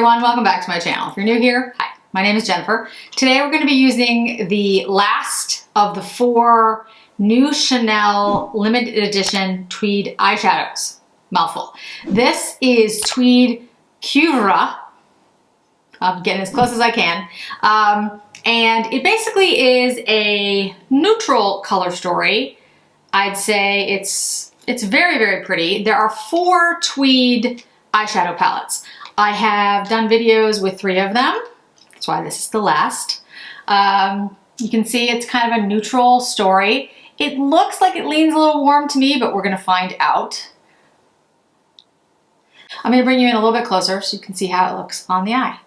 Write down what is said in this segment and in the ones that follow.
everyone, welcome back to my channel. If you're new here, hi, my name is Jennifer. Today we're going to be using the last of the 4 new Chanel limited edition Tweed eyeshadows. Mouthful. This is Tweed Cuvre. I'm getting as close as I can. And it basically is a neutral color story. I'd say it's very, very pretty. There are 4 Tweed eyeshadow palettes. I have done videos with 3 of them. That's why this is the last. You can see it's kind of a neutral story. It looks like it leans a little warm to me, but we're gonna find out. I'm gonna bring you in a little bit closer so you can see how it looks on the eye.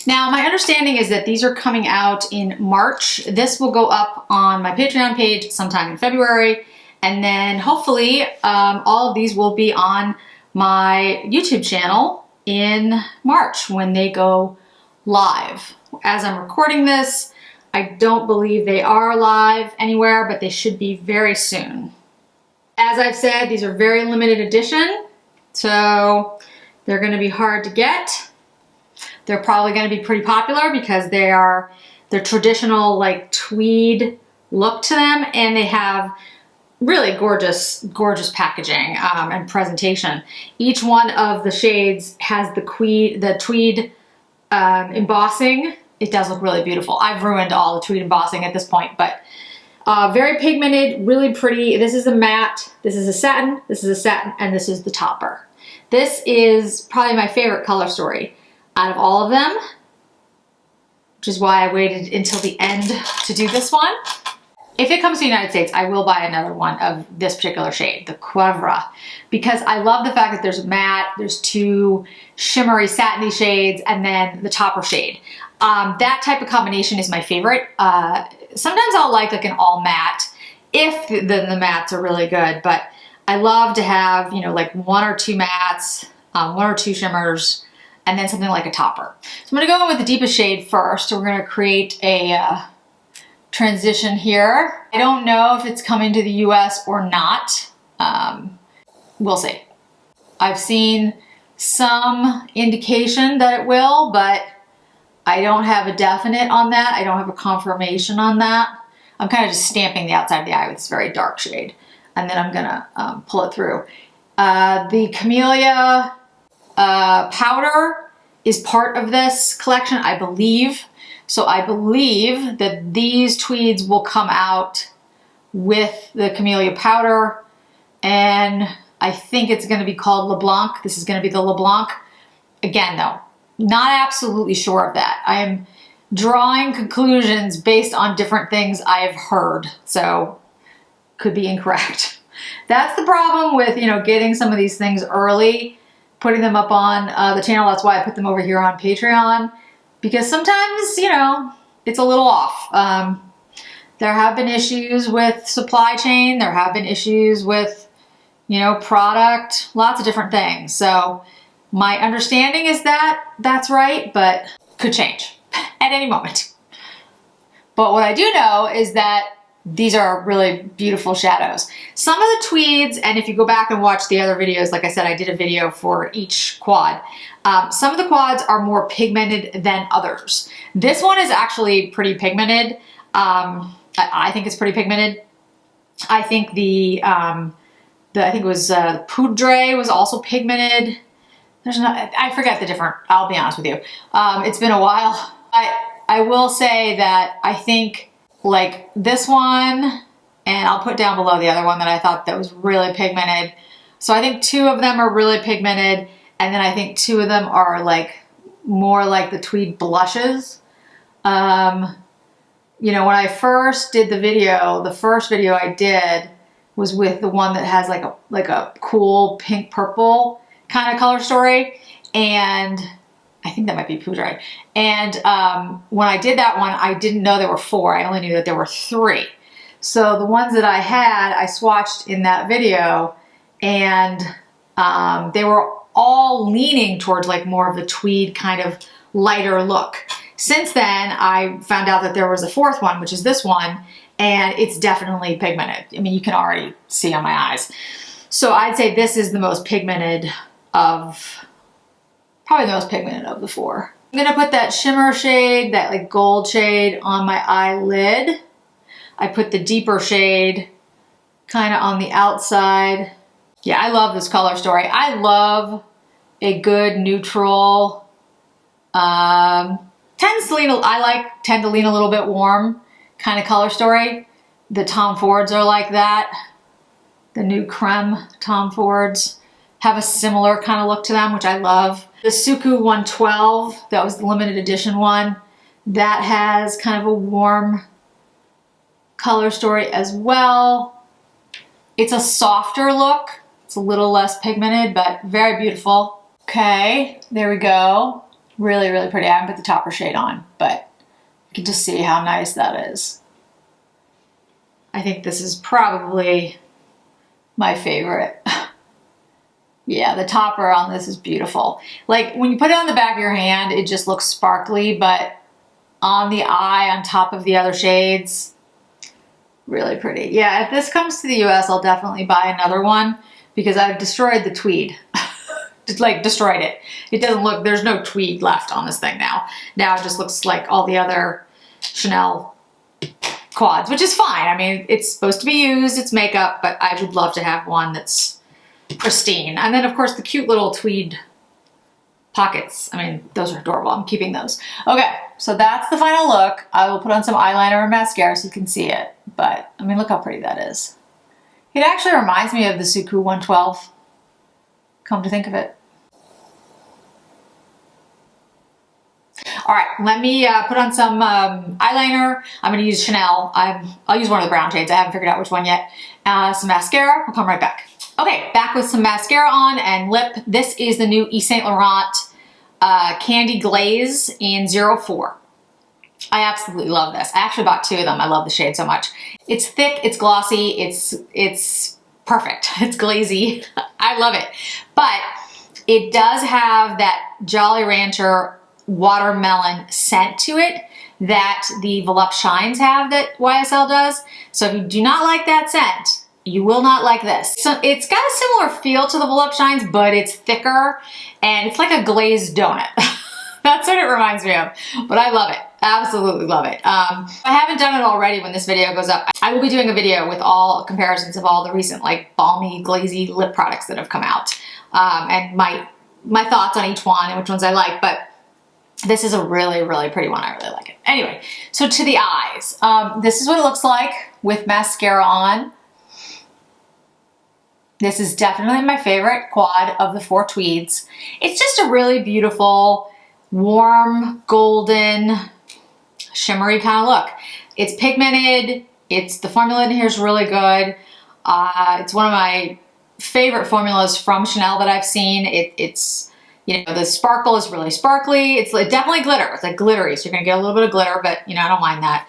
Now, my understanding is that these are coming out in March. This will go up on my Patreon page sometime in February, and then hopefully all of these will be on my YouTube channel in March when they go live. As I'm recording this, I don't believe they are live anywhere, but they should be very soon. As I've said, these are very limited edition, so they're going to be hard to get. They're probably going to be pretty popular because they're traditional like tweed look to them, and they have really gorgeous packaging and presentation. Each one of the shades has the tweed embossing. It does look really beautiful. I've ruined all the tweed embossing at this point, but very pigmented, really pretty. This is a matte, this is a satin, this is a satin, and this is the topper. This is probably my favorite color story out of all of them, which is why I waited until the end to do this one. If it comes to the United States, I will buy another one of this particular shade, the Cuivre, because I love the fact that there's matte, there's 2 shimmery satiny shades, and then the topper shade. That type of combination is my favorite. Sometimes I'll like an all matte if the mattes are really good, but I love to have, you know, like 1 or 2 mattes, 1 or 2 shimmers, and then something like a topper. So I'm gonna go in with the deepest shade first. We're gonna create a transition here. I don't know if it's coming to the US or not. We'll see. I've seen some indication that it will, but I don't have a definite on that. I don't have a confirmation on that. I'm kind of just stamping the outside of the eye with this very dark shade, and then I'm gonna pull it through. The Camellia powder is part of this collection, I believe. So I believe that these tweeds will come out with the Camellia powder, and I think it's going to be called LeBlanc. This is going to be the LeBlanc. Again, though, not absolutely sure of that. I am drawing conclusions based on different things I've heard, so could be incorrect. That's the problem with, you know, getting some of these things early, putting them up on the channel. That's why I put them over here on Patreon. Because sometimes, you know, it's a little off. There have been issues with supply chain. There have been issues with, you know, product, lots of different things. So my understanding is that that's right, but could change at any moment. But what I do know is that these are really beautiful shadows. Some of the tweeds, and if you go back and watch the other videos, like I said, I did a video for each quad. Some of the quads are more pigmented than others. This one is actually pretty pigmented. I think it's pretty pigmented. I think I think it was Poudre was also pigmented. I forget the different, I'll be honest with you. It's been a while. I will say that I think like this one, and I'll put down below the other one that I thought that was really pigmented. So I think 2 of them are really pigmented, and then I think 2 of them are like more like the tweed blushes. You know, when I first did the video, the first video I did was with the one that has like a cool pink purple kind of color story, and I think that might be Poudre. And when I did that one, I didn't know there were 4. I only knew that there were 3. So the ones that I had, I swatched in that video, and they were all leaning towards like more of the tweed kind of lighter look. Since then, I found out that there was a 4th one, which is this one, and it's definitely pigmented. I mean, you can already see on my eyes. So I'd say this is the most pigmented of probably the most pigmented of the four. I'm gonna put that shimmer shade, that like gold shade on my eyelid. I put the deeper shade kind of on the outside. Yeah, I love this color story. I love a good neutral, I tend to lean a little bit warm kind of color story. The Tom Fords are like that. The new creme Tom Fords have a similar kind of look to them, which I love. The Suku 112, that was the limited edition one, that has kind of a warm color story as well. It's a softer look. It's a little less pigmented, but very beautiful. Okay, there we go. Really, really pretty. I haven't put the topper shade on, but you can just see how nice that is. I think this is probably my favorite. Yeah, the topper on this is beautiful. Like when you put it on the back of your hand, it just looks sparkly, but on the eye, on top of the other shades, really pretty. Yeah, if this comes to the US, I'll definitely buy another one because I've destroyed the tweed. Just like destroyed it. It doesn't look, there's no tweed left on this thing now. Now it just looks like all the other Chanel quads, which is fine. I mean, it's supposed to be used, it's makeup, but I would love to have one that's pristine. And then of course the cute little tweed pockets. I mean, those are adorable. I'm keeping those. Okay, so that's the final look. I will put on some eyeliner and mascara so you can see it. But I mean, look how pretty that is. It actually reminds me of the Suku 112. Come to think of it. All right, let me put on some eyeliner. I'm gonna use Chanel. I'll use one of the brown shades. I haven't figured out which one yet. Some mascara, I'll come right back. Okay, back with some mascara on and lip. This is the new Yves Saint Laurent Candy Glaze in 04. I absolutely love this. I actually bought two of them. I love the shade so much. It's thick, it's glossy, it's perfect. It's glazy. I love it. But it does have that Jolly Rancher watermelon scent to it that the Volupte Shines have that YSL does. So if you do not like that scent, you will not like this. So it's got a similar feel to the Volupte Shines, but it's thicker and it's like a glazed donut. That's what it reminds me of, but I love it. Absolutely love it. I haven't done it already when this video goes up. I will be doing a video with all comparisons of all the recent like balmy, glazy lip products that have come out and my thoughts on each one and which ones I like, but this is a really, really pretty one. I really like it. Anyway, so to the eyes. This is what it looks like with mascara on. This is definitely my favorite quad of the four Tweeds. It's just a really beautiful, warm, golden, shimmery kind of look. It's pigmented. The formula in here is really good. It's one of my favorite formulas from Chanel that I've seen. It's, you know, the sparkle is really sparkly. It's definitely glitter. It's like glittery, so you're gonna get a little bit of glitter, but you know, I don't mind that.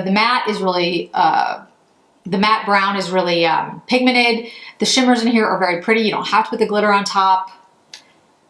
The matte is really, the matte brown is really pigmented. The shimmers in here are very pretty. You don't have to put the glitter on top.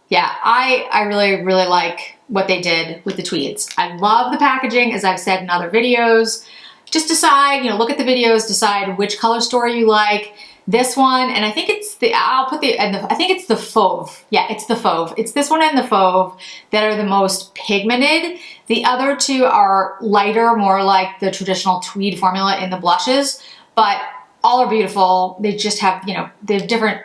Yeah, I really, really like what they did with the Tweeds. I love the packaging, as I've said in other videos. Just decide, you know, look at the videos, decide which color story you like. This one, and I think it's I think it's the Favre. Yeah, it's the Favre. It's this one and the Favre that are the most pigmented. The other two are lighter, more like the traditional Tweed formula in the blushes, but all are beautiful. They just have, you know, they have different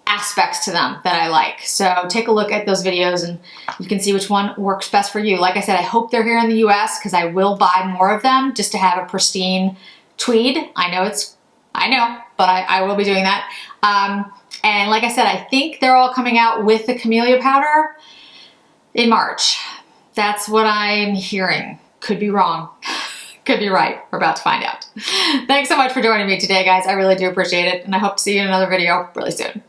aspects to them that I like. So take a look at those videos and you can see which one works best for you. Like I said, I hope they're here in the US because I will buy more of them just to have a pristine tweed. I know, but I will be doing that. And like I said, I think they're all coming out with the camellia powder in March. That's what I'm hearing. Could be wrong. Could be right. We're about to find out. Thanks so much for joining me today, guys. I really do appreciate it, and I hope to see you in another video really soon.